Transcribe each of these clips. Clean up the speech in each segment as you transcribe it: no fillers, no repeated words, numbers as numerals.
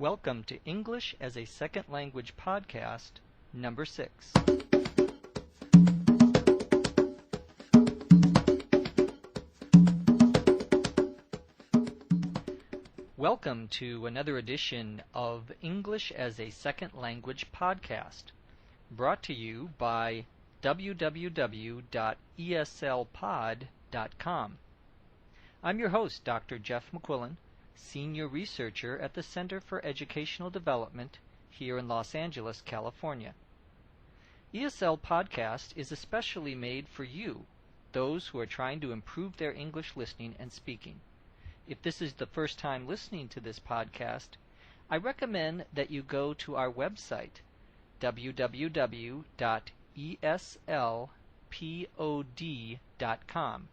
Welcome to English as a Second Language podcast, number 6. Welcome to another edition of English as a Second Language podcast, brought to you by www.eslpod.com. I'm your host, Dr. Jeff McQuillan, Senior Researcher at the Center for Educational Development here in Los Angeles, California. ESL Podcast is especially made for you, those who are trying to improve their English listening and speaking. If this is the first time listening to this podcast, I recommend that you go to our website, www.eslpod.com,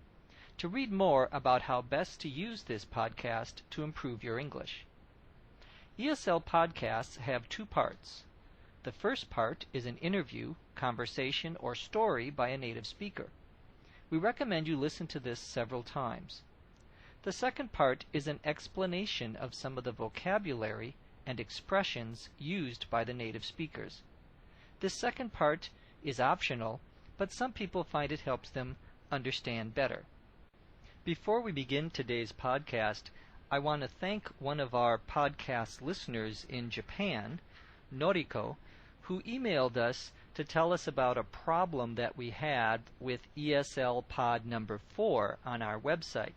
to read more about how best to use this podcast to improve your English. ESL podcasts have two parts. The first part is an interview, conversation, or story by a native speaker. We recommend you listen to this several times. The second part is an explanation of some of the vocabulary and expressions used by the native speakers. This second part is optional, but some people find it helps them understand better. Before we begin today's podcast, I want to thank one of our podcast listeners in Japan, Noriko, who emailed us to tell us about a problem that we had with ESL Pod number 4 on our website.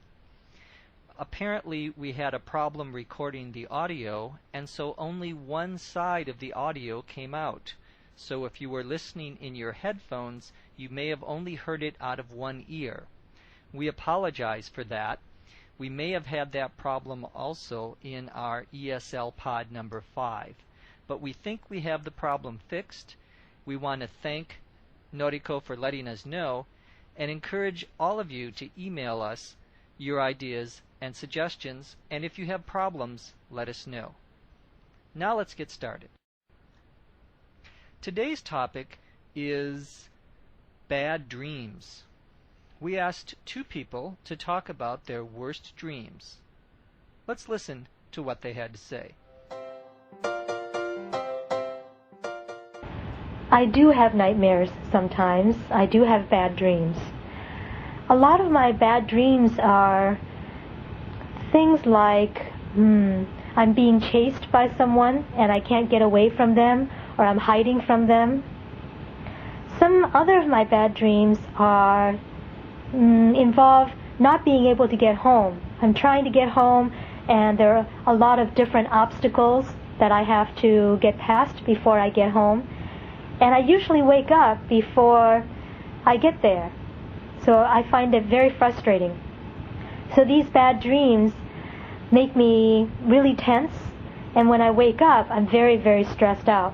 Apparently, we had a problem recording the audio, and so only one side of the audio came out. So if you were listening in your headphones, you may have only heard it out of one ear. We apologize for that. We may have had that problem also in our ESL Pod number 5. But we think we have the problem fixed. We want to thank Noriko for letting us know and encourage all of you to email us your ideas and suggestions, and if you have problems, let us know. Now let's get started. Today's topic is bad dreams. We asked two people to talk about their worst dreams. Let's listen to what they had to say. I do have nightmares sometimes. I do have bad dreams. A lot of my bad dreams are things like I'm being chased by someone and I can't get away from them, or I'm hiding from them. Some other of my bad dreams are involve not being able to get home. I'm trying to get home and there are a lot of different obstacles that I have to get past before I get home. And I usually wake up before I get there. So I find it very frustrating. So these bad dreams make me really tense, and when I wake up, I'm very, very stressed out.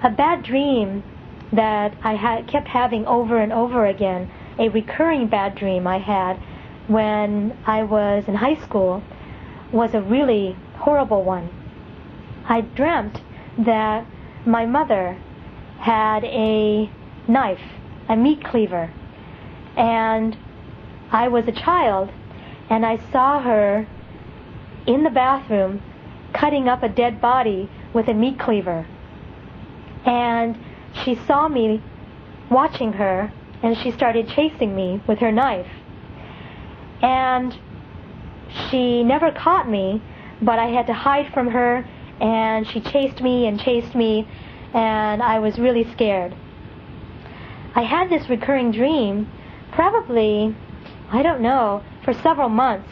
A bad dream that I kept having over and over again, a recurring bad dream I had when I was in high school, was a really horrible one. I dreamt that my mother had a knife, a meat cleaver, and I was a child, and I saw her in the bathroom cutting up a dead body with a meat cleaver. And she saw me watching her, and she started chasing me with her knife. And she never caught me, but I had to hide from her, and she chased me, and I was really scared. I had this recurring dream probably, I don't know, for several months.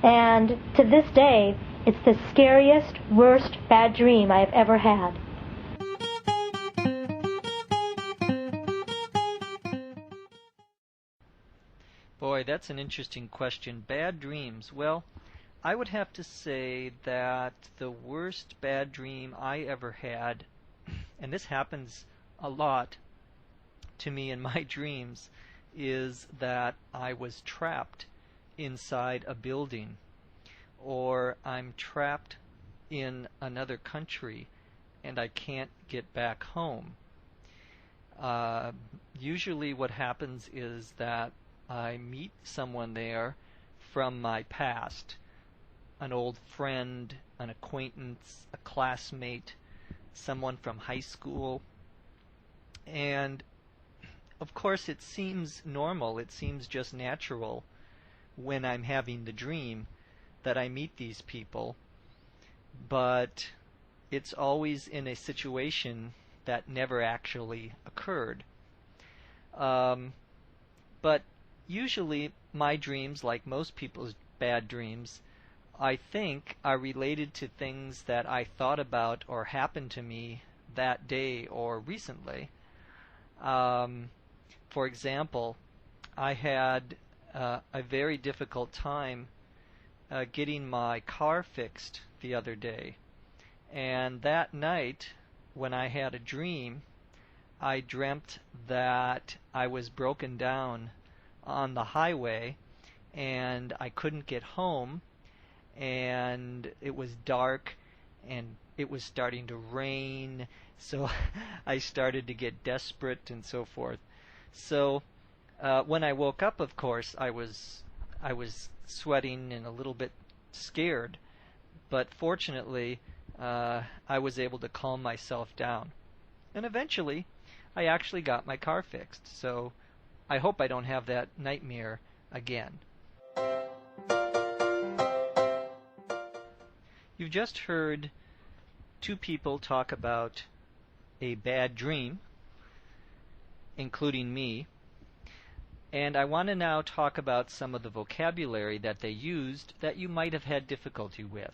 And to this day, it's the scariest, worst bad dream I have ever had. Boy, that's an interesting question. Bad dreams. Well, I would have to say that the worst bad dream I ever had, and this happens a lot to me in my dreams, is that I was trapped inside a building, or I'm trapped in another country and I can't get back home. Usually what happens is that I meet someone there from my past. an old friend, an acquaintance, a classmate, someone from high school. And of course it seems normal, it seems just natural when I'm having the dream that I meet these people, but it's always in a situation that never actually occurred. But usually my dreams, like most people's bad dreams, I think are related to things that I thought about or happened to me that day or recently. For example, I had a very difficult time getting my car fixed the other day. And that night, when I had a dream, I dreamt that I was broken down on the highway and I couldn't get home, and it was dark and it was starting to rain, so I started to get desperate and so forth. So when I woke up, of course, I was sweating and a little bit scared, but fortunately I was able to calm myself down. And eventually I actually got my car fixed, so I hope I don't have that nightmare again. You've just heard two people talk about a bad dream, including me, and I want to now talk about some of the vocabulary that they used that you might have had difficulty with.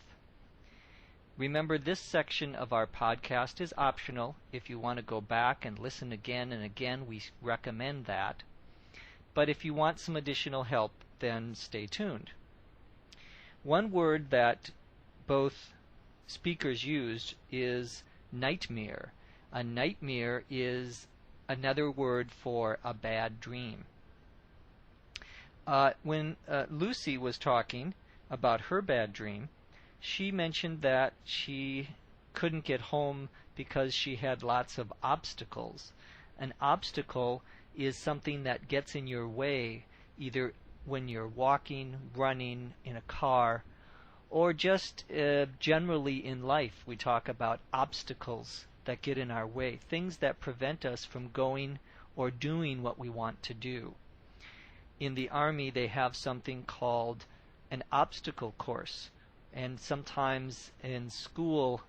Remember, this section of our podcast is optional. If you want to go back and listen again and again, we recommend that. But if you want some additional help, then stay tuned. One word that both speakers used is nightmare. A nightmare is another word for a bad dream. When Lucy was talking about her bad dream, she mentioned that she couldn't get home because she had lots of obstacles. An obstacle is something that gets in your way, either when you're walking, running, in a car, or just generally in life. We talk about obstacles that get in our way, things that prevent us from going or doing what we want to do. In the Army, they have something called an obstacle course, and sometimes in school,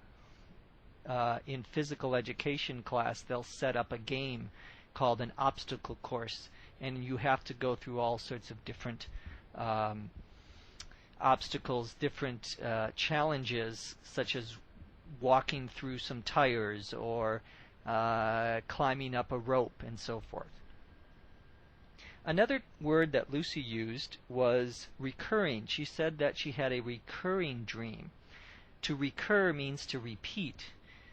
in physical education class, they'll set up a game called an obstacle course, and you have to go through all sorts of different obstacles, different challenges, such as walking through some tires or climbing up a rope and so forth. Another word that Lucy used was recurring. She said that she had a recurring dream. To recur means to repeat,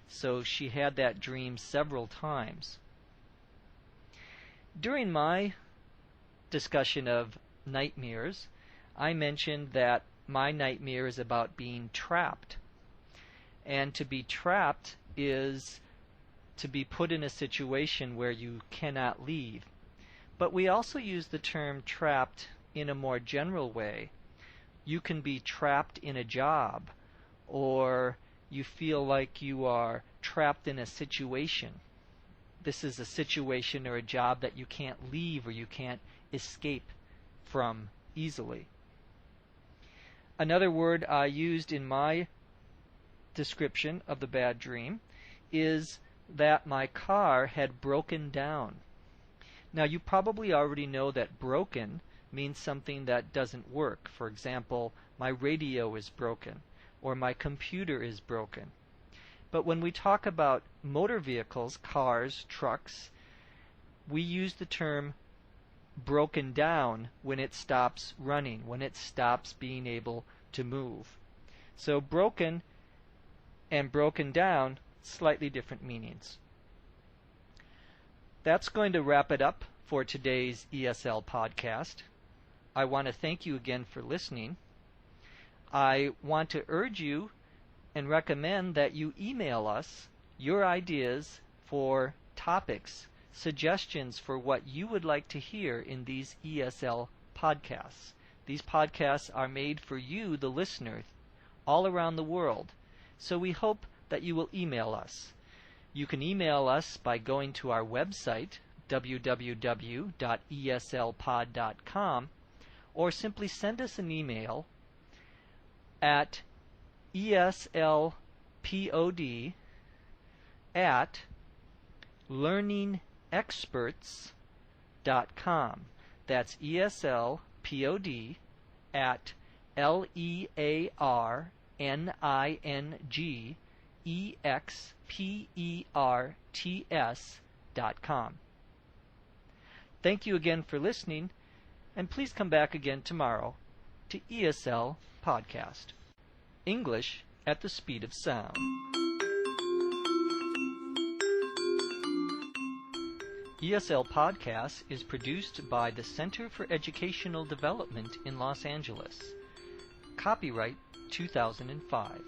so she had that dream several times. During my discussion of nightmares, I mentioned that my nightmare is about being trapped. And to be trapped is to be put in a situation where you cannot leave. But we also use the term trapped in a more general way. You can be trapped in a job, or you feel like you are trapped in a situation. This is a situation or a job that you can't leave or you can't escape from easily. Another word I used in my description of the bad dream is that my car had broken down. Now, you probably already know that broken means something that doesn't work. For example, my radio is broken or my computer is broken. But when we talk about motor vehicles, cars, trucks, we use the term broken down when it stops running, when it stops being able to move. So broken and broken down, slightly different meanings. That's going to wrap it up for today's ESL podcast. I want to thank you again for listening. I want to urge you and recommend that you email us your ideas for topics, suggestions for what you would like to hear in these ESL podcasts. These podcasts are made for you, the listener, all around the world, so we hope that you will email us. You can email us by going to our website, www.eslpod.com, or simply send us an email at eslpod@learningexperts.com. That's eslpod@learningexperts.com. Thank you again for listening, and please come back again tomorrow to ESL Podcast. English at the speed of sound. ESL Podcast is produced by the Center for Educational Development in Los Angeles. Copyright 2005.